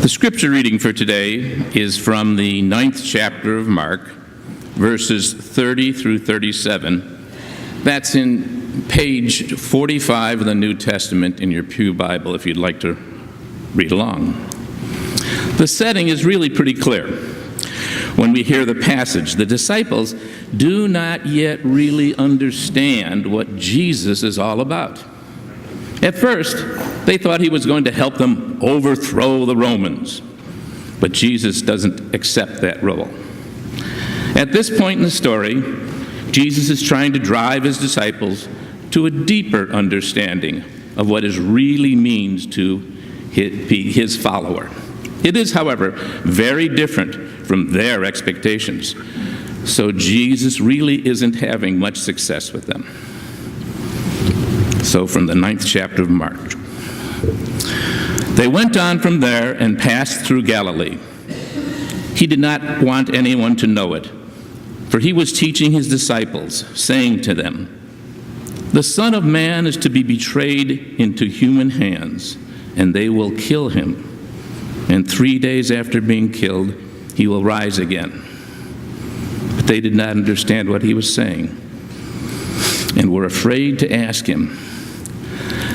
The scripture reading for today is from the 9th chapter of Mark, verses 30 through 37. That's in page 45 of the New Testament in your pew Bible if you'd like to read along. The setting is really pretty clear. When we hear the passage, the disciples do not yet really understand what Jesus is all about. At first, they thought he was going to help them overthrow the Romans, but Jesus doesn't accept that role. At this point in the story, Jesus is trying to drive his disciples to a deeper understanding of what it really means to be his follower. It is, however, very different from their expectations, so Jesus really isn't having much success with them. So from the 9th chapter of Mark. They went on from there and passed through Galilee. He did not want anyone to know it, for he was teaching his disciples, saying to them, "The Son of Man is to be betrayed into human hands, and they will kill him. And 3 days after being killed, he will rise again." But they did not understand what he was saying, and were afraid to ask him.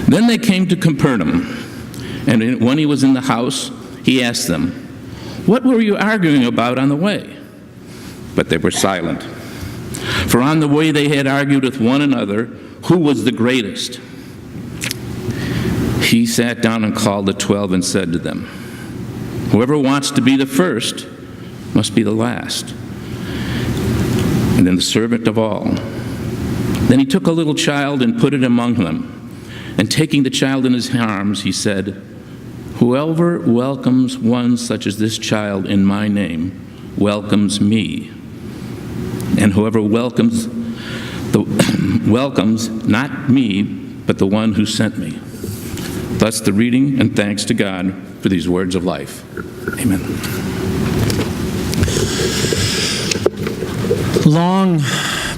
Then they came to Capernaum, and when he was in the house, he asked them, "What were you arguing about on the way?" But they were silent. For on the way they had argued with one another, who was the greatest. He sat down and called the 12 and said to them, "Whoever wants to be the first must be the last, and then the servant of all." Then he took a little child and put it among them. And taking the child in his arms, he said, "Whoever welcomes one such as this child in my name welcomes me. And whoever welcomes not me, but the one who sent me." Thus the reading, and thanks to God for these words of life. Amen. Long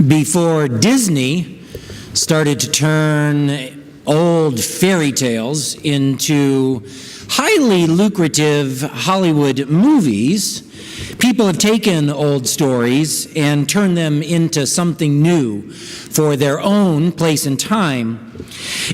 before Disney started to turn old fairy tales into highly lucrative Hollywood movies, people have taken old stories and turned them into something new for their own place and time.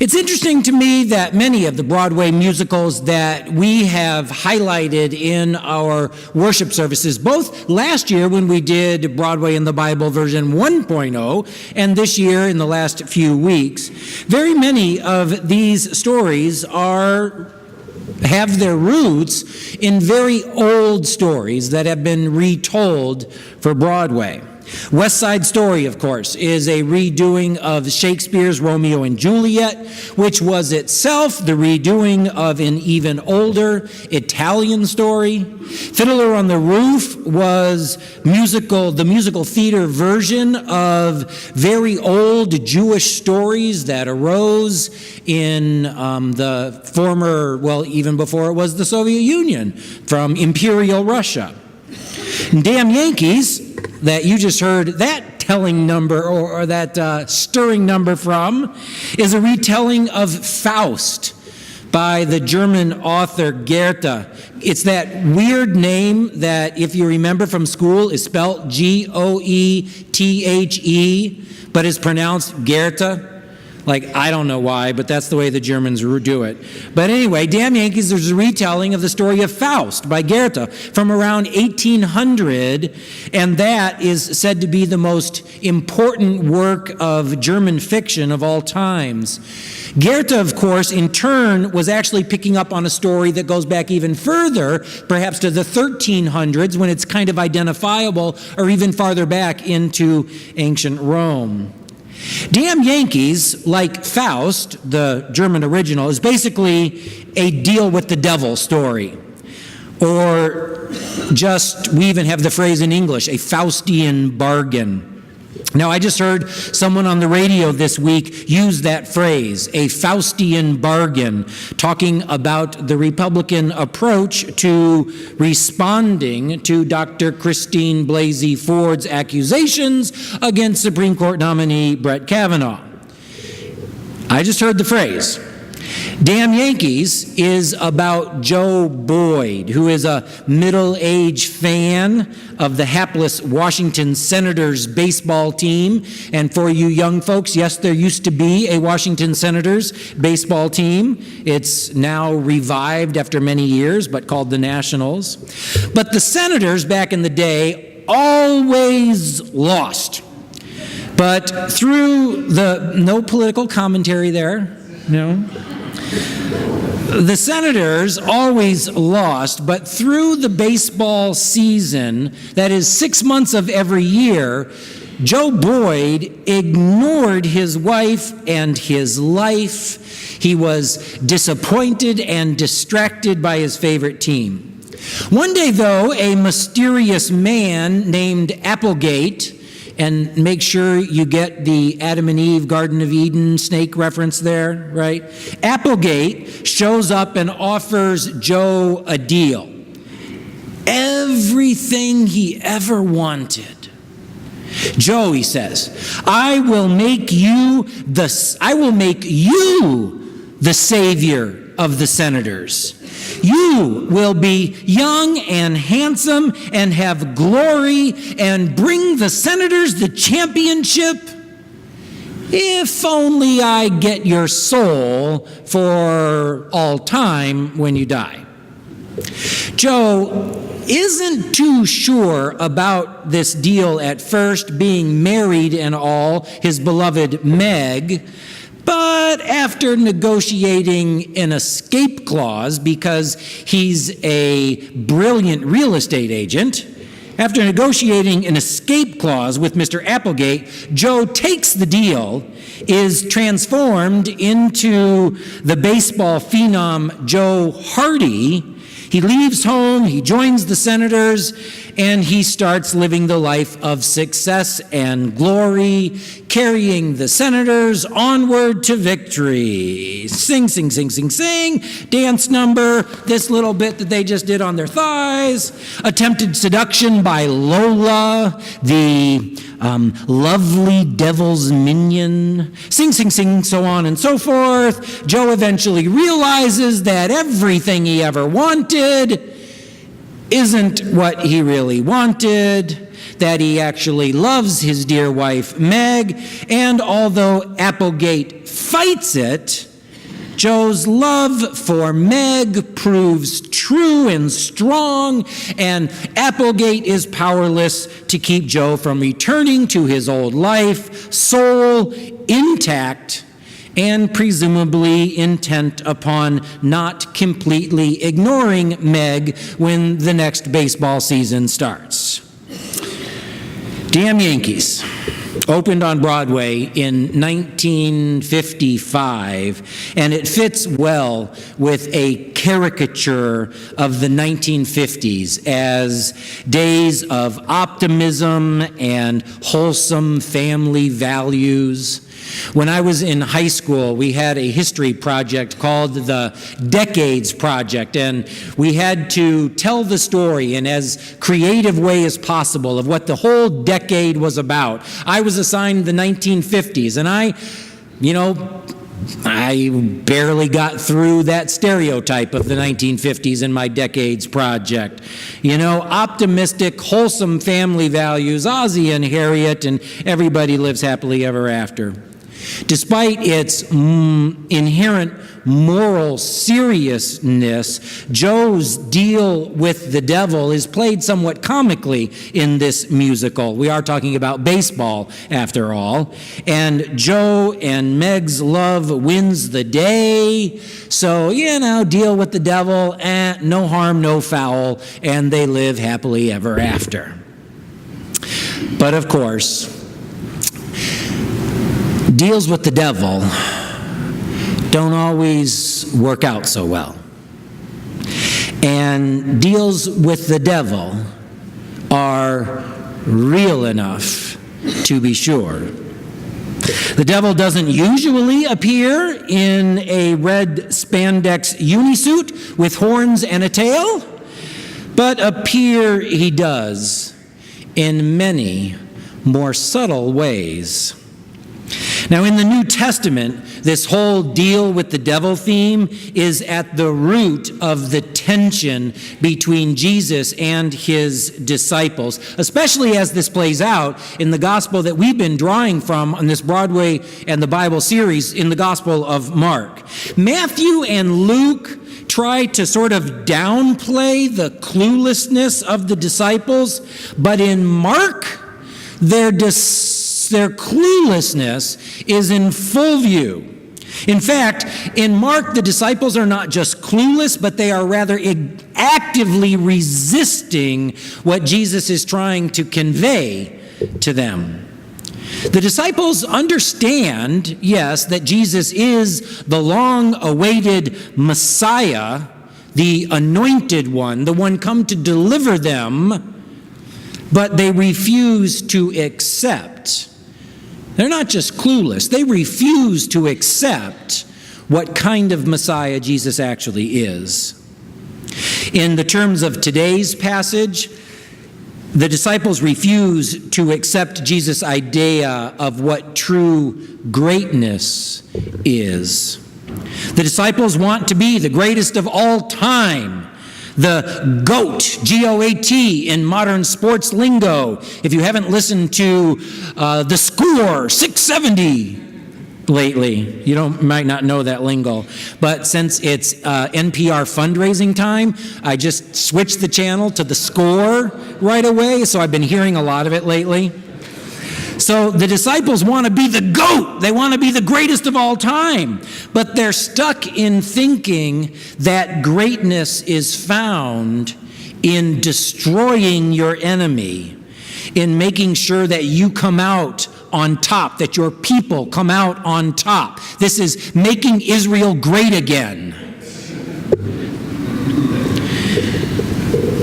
It's interesting to me that many of the Broadway musicals that we have highlighted in our worship services, both last year when we did Broadway in the Bible version 1.0, and this year in the last few weeks, very many of these stories have their roots in very old stories that have been retold for Broadway. West Side Story, of course, is a redoing of Shakespeare's Romeo and Juliet, which was itself the redoing of an even older Italian story. Fiddler on the Roof was the musical theater version of very old Jewish stories that arose in the former, even before it was the Soviet Union, from Imperial Russia. Damn Yankees, that you just heard that telling number or that stirring number from, is a retelling of Faust by the German author Goethe. It's that weird name that, if you remember from school, is spelled G.O.A.T, but is pronounced Goethe. I don't know why, but that's the way the Germans do it. But anyway, Damn Yankees is a retelling of the story of Faust by Goethe from around 1800, and that is said to be the most important work of German fiction of all times. Goethe, of course, in turn, was actually picking up on a story that goes back even further, perhaps to the 1300s, when it's kind of identifiable, or even farther back into ancient Rome. Damn Yankees, like Faust, the German original, is basically a deal with the devil story. Or just, we even have the phrase in English, a Faustian bargain. Now, I just heard someone on the radio this week use that phrase, a Faustian bargain, talking about the Republican approach to responding to Dr. Christine Blasey Ford's accusations against Supreme Court nominee Brett Kavanaugh. I just heard the phrase. Damn Yankees is about Joe Boyd, who is a middle-aged fan of the hapless Washington Senators baseball team. And for you young folks, yes, there used to be a Washington Senators baseball team. It's now revived after many years, but called the Nationals. But the Senators back in the day always lost. But through no political commentary there, no. The Senators always lost, but through the baseball season, that is 6 months of every year, Joe Boyd ignored his wife and his life. He was disappointed and distracted by his favorite team. One day, though, a mysterious man named Applegate, and make sure you get the Adam and Eve Garden of Eden snake reference there, right? Applegate shows up and offers Joe a deal. Everything he ever wanted. Joe, he says, I will make you the savior of the Senators. You will be young and handsome and have glory and bring the Senators the championship if only I get your soul for all time when you die. Joe isn't too sure about this deal at first, being married and all, his beloved Meg. But after negotiating an escape clause, because he's a brilliant real estate agent, after negotiating an escape clause with Mr. Applegate, Joe takes the deal, is transformed into the baseball phenom Joe Hardy. He leaves home, he joins the Senators, and he starts living the life of success and glory, carrying the Senators onward to victory. Sing, sing, sing, sing, sing. Dance number, this little bit that they just did on their thighs. Attempted seduction by Lola, the lovely devil's minion. Sing, sing, sing, so on and so forth. Joe eventually realizes that everything he ever wanted isn't what he really wanted, that he actually loves his dear wife, Meg, and although Applegate fights it, Joe's love for Meg proves true and strong, and Applegate is powerless to keep Joe from returning to his old life, soul intact, and presumably intent upon not completely ignoring Meg when the next baseball season starts. Damn Yankees opened on Broadway in 1955, and it fits well with a caricature of the 1950s as days of optimism and wholesome family values. When I was in high school, we had a history project called the Decades Project, and we had to tell the story in as creative way as possible of what the whole decade was about. I was assigned the 1950s, and I barely got through that stereotype of the 1950s in my Decades Project. Optimistic, wholesome family values, Ozzie and Harriet, and everybody lives happily ever after. Despite its inherent moral seriousness, Joe's deal with the devil is played somewhat comically in this musical. We are talking about baseball, after all. And Joe and Meg's love wins the day. So, deal with the devil, no harm, no foul, and they live happily ever after. But of course, deals with the devil don't always work out so well. And deals with the devil are real enough to be sure. The devil doesn't usually appear in a red spandex unisuit with horns and a tail, but appear he does in many more subtle ways. Now, in the New Testament, this whole deal with the devil theme is at the root of the tension between Jesus and his disciples, especially as this plays out in the gospel that we've been drawing from on this Broadway and the Bible series in the Gospel of Mark. Matthew and Luke try to sort of downplay the cluelessness of the disciples, but in Mark, their cluelessness is in full view. In fact, in Mark, the disciples are not just clueless, but they are rather actively resisting what Jesus is trying to convey to them. The disciples understand, yes, that Jesus is the long-awaited Messiah, the anointed one, the one come to deliver them, but they refuse to accept. They're not just clueless, they refuse to accept what kind of Messiah Jesus actually is. In the terms of today's passage, the disciples refuse to accept Jesus' idea of what true greatness is. The disciples want to be the greatest of all time. The GOAT, G.O.A.T, in modern sports lingo. If you haven't listened to the score, 670 lately, you might not know that lingo. But since it's NPR fundraising time, I just switched the channel to the score right away, so I've been hearing a lot of it lately. So the disciples want to be the GOAT. They want to be the greatest of all time. But they're stuck in thinking that greatness is found in destroying your enemy, in making sure that you come out on top, that your people come out on top. This is making Israel great again.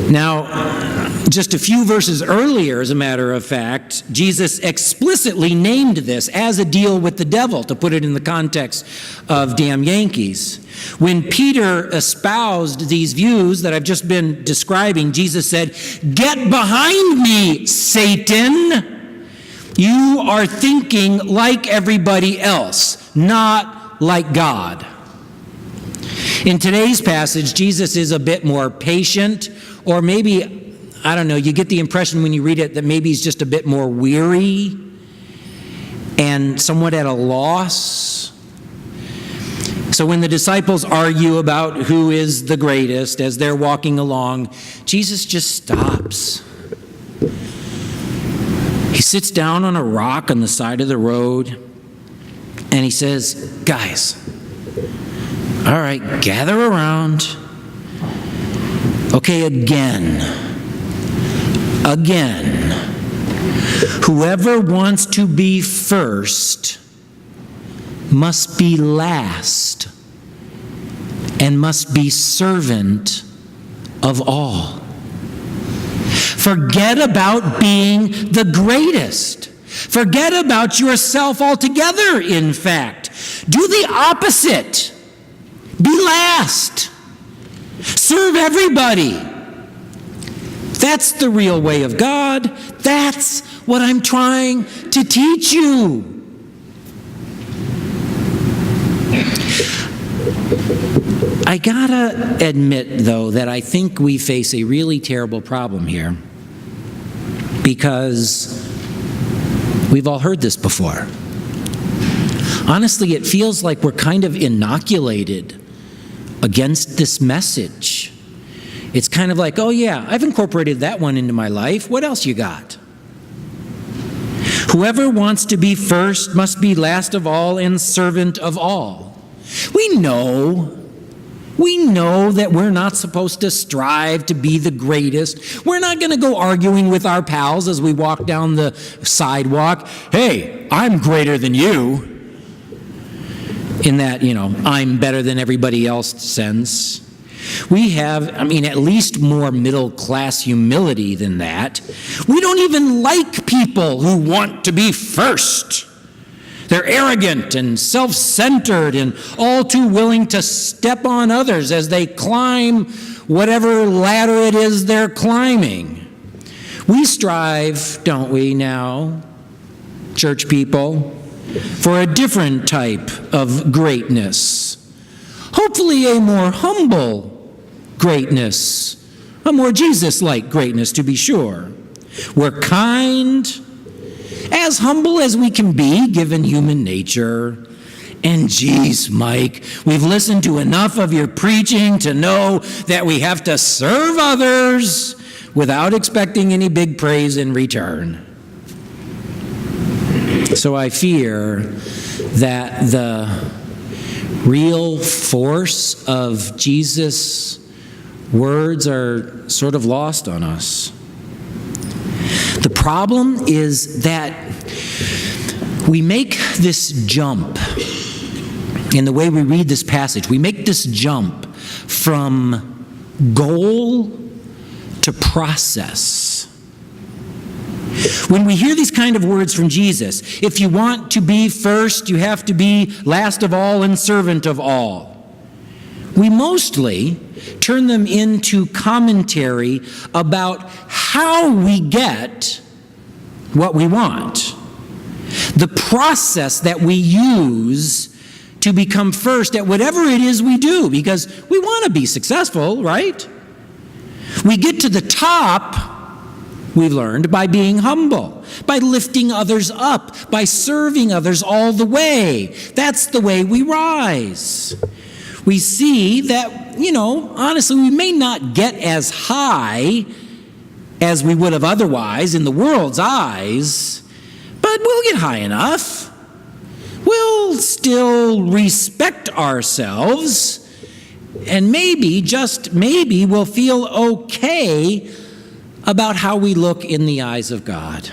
Now, just a few verses earlier, as a matter of fact, Jesus explicitly named this as a deal with the devil, to put it in the context of damn Yankees. When Peter espoused these views that I've just been describing, Jesus said, "Get behind me, Satan. You are thinking like everybody else, not like God." In today's passage, Jesus is a bit more patient, or maybe, I don't know, you get the impression when you read it that maybe he's just a bit more weary and somewhat at a loss. So when the disciples argue about who is the greatest as they're walking along, Jesus just stops. He sits down on a rock on the side of the road and he says, "Guys, all right, gather around. Okay, again, whoever wants to be first must be last and must be servant of all. Forget about being the greatest. Forget about yourself altogether, in fact. Do the opposite. Be last. Serve everybody. That's the real way of God. That's what I'm trying to teach you." I gotta admit, though, that I think we face a really terrible problem here, because we've all heard this before. Honestly, it feels like we're kind of inoculated against this message. It's kind of like, oh yeah, I've incorporated that one into my life. What else you got? Whoever wants to be first must be last of all and servant of all. We know that we're not supposed to strive to be the greatest. We're not going to go arguing with our pals as we walk down the sidewalk. Hey, I'm greater than you. In that, I'm better than everybody else sense. We have, at least more middle-class humility than that. We don't even like people who want to be first. They're arrogant and self-centered and all too willing to step on others as they climb whatever ladder it is they're climbing. We strive, don't we now, church people, for a different type of greatness. Hopefully a more humble greatness, a more Jesus-like greatness to be sure. We're kind, as humble as we can be given human nature. And geez, Mike, we've listened to enough of your preaching to know that we have to serve others without expecting any big praise in return. So I fear that the real force of Jesus' words are sort of lost on us. The problem is that we make this jump in the way we read this passage. We make this jump from goal to process. When we hear these kind of words from Jesus, if you want to be first, you have to be last of all and servant of all. We mostly turn them into commentary about how we get what we want. The process that we use to become first at whatever it is we do, because we want to be successful, right? We get to the top, we've learned, by being humble, by lifting others up, by serving others all the way. That's the way we rise. We see that, honestly, we may not get as high as we would have otherwise in the world's eyes, but we'll get high enough. We'll still respect ourselves, and maybe, just maybe, we'll feel okay about how we look in the eyes of God.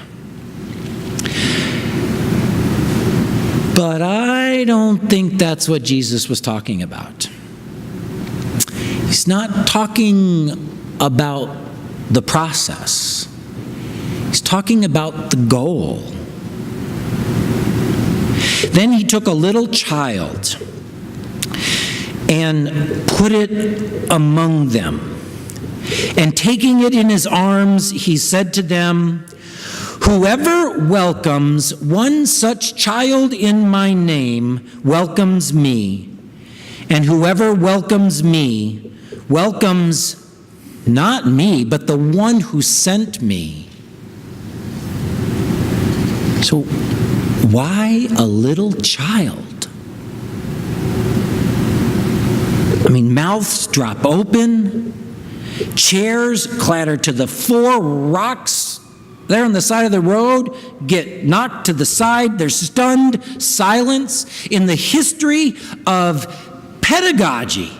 But I don't think that's what Jesus was talking about. He's not talking about the process. He's talking about the goal. Then he took a little child and put it among them. And taking it in his arms, he said to them, "Whoever welcomes one such child in my name welcomes me. And whoever welcomes me welcomes not me, but the one who sent me." So why a little child? I mean, mouths drop open, chairs clatter to the floor, rocks there on the side of the road get knocked to the side. There's stunned silence. In the history of pedagogy,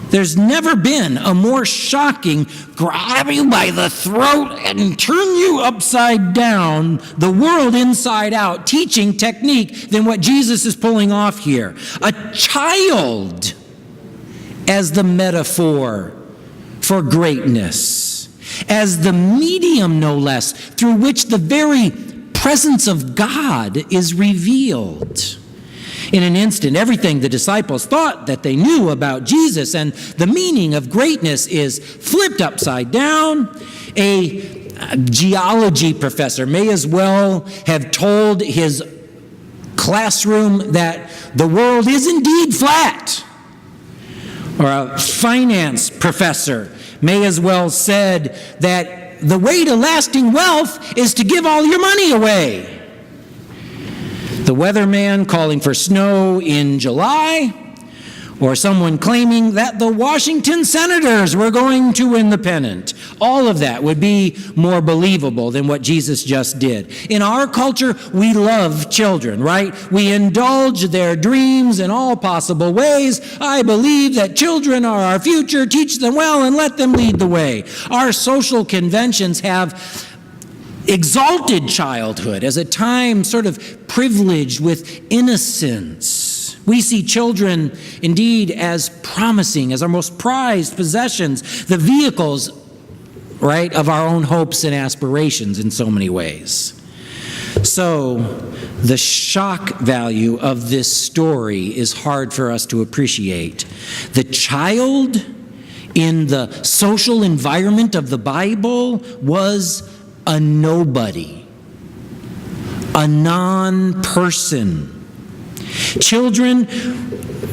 there's never been a more shocking grab you by the throat and turn you upside down, the world inside out, teaching technique than what Jesus is pulling off here. A child as the metaphor for greatness, as the medium, no less, through which the very presence of God is revealed. In an instant, everything the disciples thought that they knew about Jesus and the meaning of greatness is flipped upside down. A geology professor may as well have told his classroom that the world is indeed flat. Or a finance professor may as well said that the way to lasting wealth is to give all your money away. The weatherman calling for snow in July, or someone claiming that the Washington Senators were going to win the pennant. All of that would be more believable than what Jesus just did. In our culture, we love children, right? We indulge their dreams in all possible ways. I believe that children are our future. Teach them well and let them lead the way. Our social conventions have exalted childhood as a time sort of privileged with innocence. We see children indeed as promising, as our most prized possessions, the vehicles, right, of our own hopes and aspirations in so many ways. So the shock value of this story is hard for us to appreciate. The child in the social environment of the Bible was a nobody, a non-person. Children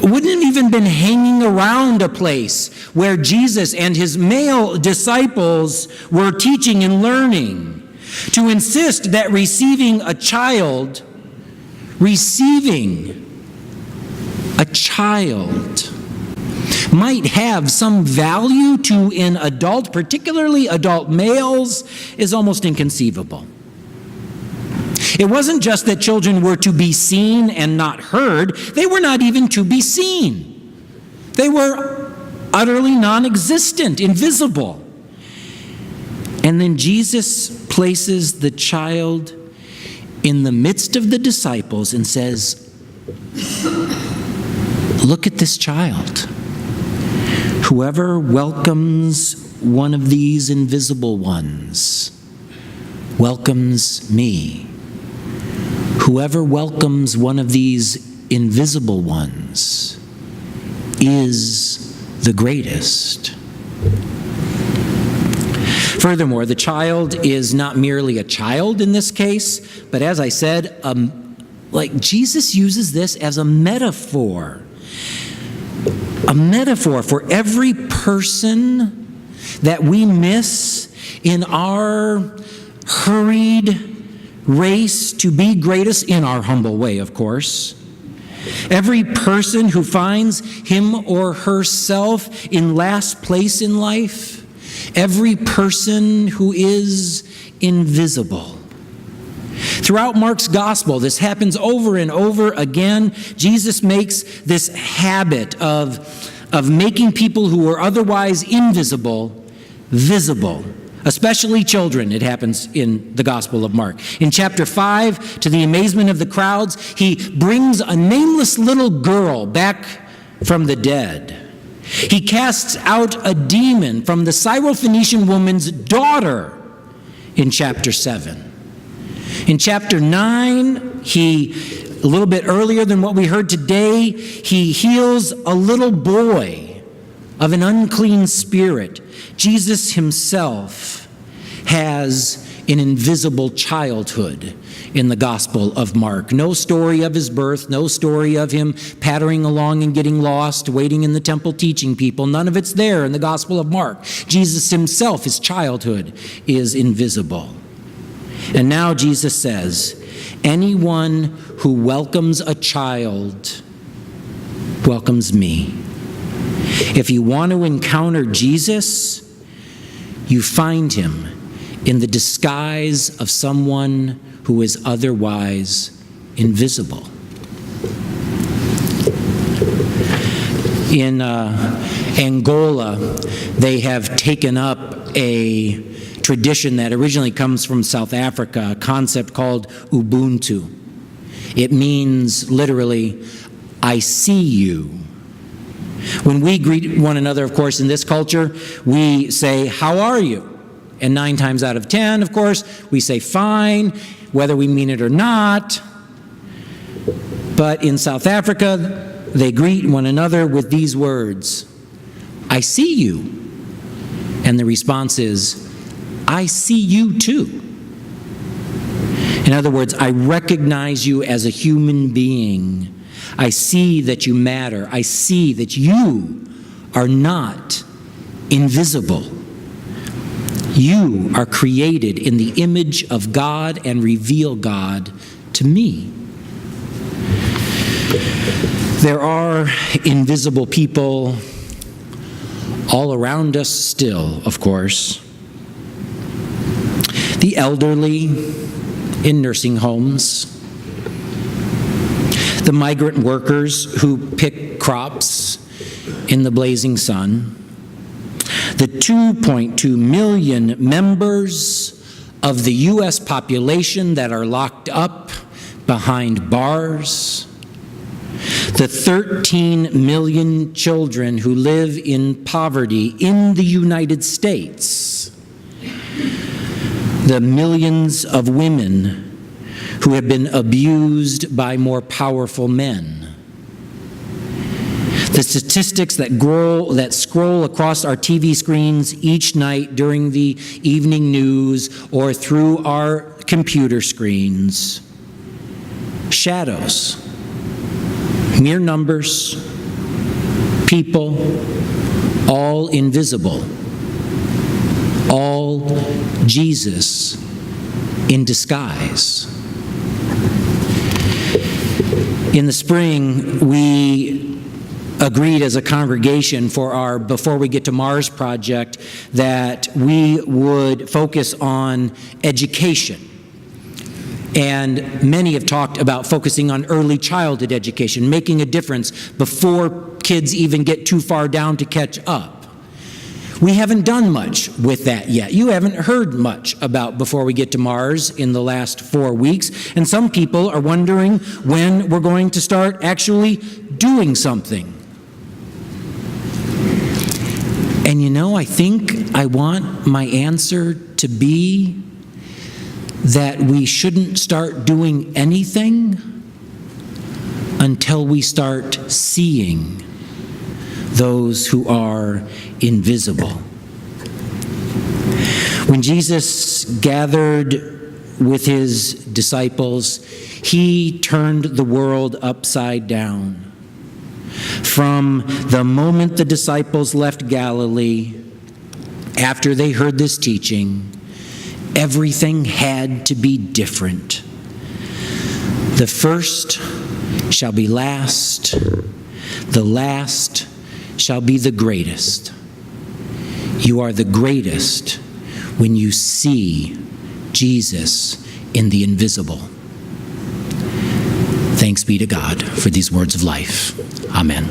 wouldn't have even been hanging around a place where Jesus and his male disciples were teaching and learning. To insist that receiving a child might have some value to an adult, particularly adult males, is almost inconceivable. It wasn't just that children were to be seen and not heard. They were not even to be seen. They were utterly non-existent, invisible. And then Jesus places the child in the midst of the disciples and says, "Look at this child. Whoever welcomes one of these invisible ones welcomes me. Whoever welcomes one of these invisible ones is the greatest." Furthermore, the child is not merely a child in this case, but as I said, Jesus uses this as a metaphor for every person that we miss in our hurried race to be greatest, in our humble way, of course. Every person who finds him or herself in last place in life. Every person who is invisible. Throughout Mark's gospel, this happens over and over again. Jesus makes this habit of making people who are otherwise invisible, visible. Especially children, it happens in the Gospel of Mark. In chapter 5, to the amazement of the crowds, he brings a nameless little girl back from the dead. He casts out a demon from the Syrophoenician woman's daughter in chapter 7. In chapter 9, a little bit earlier than what we heard today, he heals a little boy of an unclean spirit. Jesus himself has an invisible childhood in the Gospel of Mark. No story of his birth, no story of him pattering along and getting lost, waiting in the temple teaching people. None of it's there in the Gospel of Mark. Jesus himself, his childhood, is invisible. And now Jesus says, anyone who welcomes a child welcomes me. If you want to encounter Jesus, you find him in the disguise of someone who is otherwise invisible. In Angola, they have taken up a tradition that originally comes from South Africa, a concept called Ubuntu. It means literally, I see you. When we greet one another, of course, in this culture, we say, how are you? And 9 times out of 10, of course, we say fine, whether we mean it or not. But in South Africa, they greet one another with these words, I see you. And the response is, I see you too. In other words, I recognize you as a human being. I see that you matter. I see that you are not invisible. You are created in the image of God and reveal God to me. There are invisible people all around us still, of course. The elderly in nursing homes, the migrant workers who pick crops in the blazing sun, the 2.2 million members of the U.S. population that are locked up behind bars, the 13 million children who live in poverty in the United States, the millions of women who have been abused by more powerful men. The statistics that scroll across our TV screens each night during the evening news or through our computer screens. shadows, mere numbers, people, all invisible, all Jesus in disguise. In the spring, we agreed as a congregation for our Before We Get to Mars project that we would focus on education. And many have talked about focusing on early childhood education, making a difference before kids even get too far down to catch up. We haven't done much with that yet. You haven't heard much about Before We Get to Mars in the last 4 weeks, and some people are wondering when we're going to start actually doing something. And you know, I think I want my answer to be that we shouldn't start doing anything until we start seeing those who are invisible. When Jesus gathered with his disciples, he turned the world upside down. From the moment the disciples left Galilee, after they heard this teaching, everything had to be different. The first shall be last, the last shall be the greatest. You are the greatest when you see Jesus in the invisible. Thanks be to God for these words of life. Amen.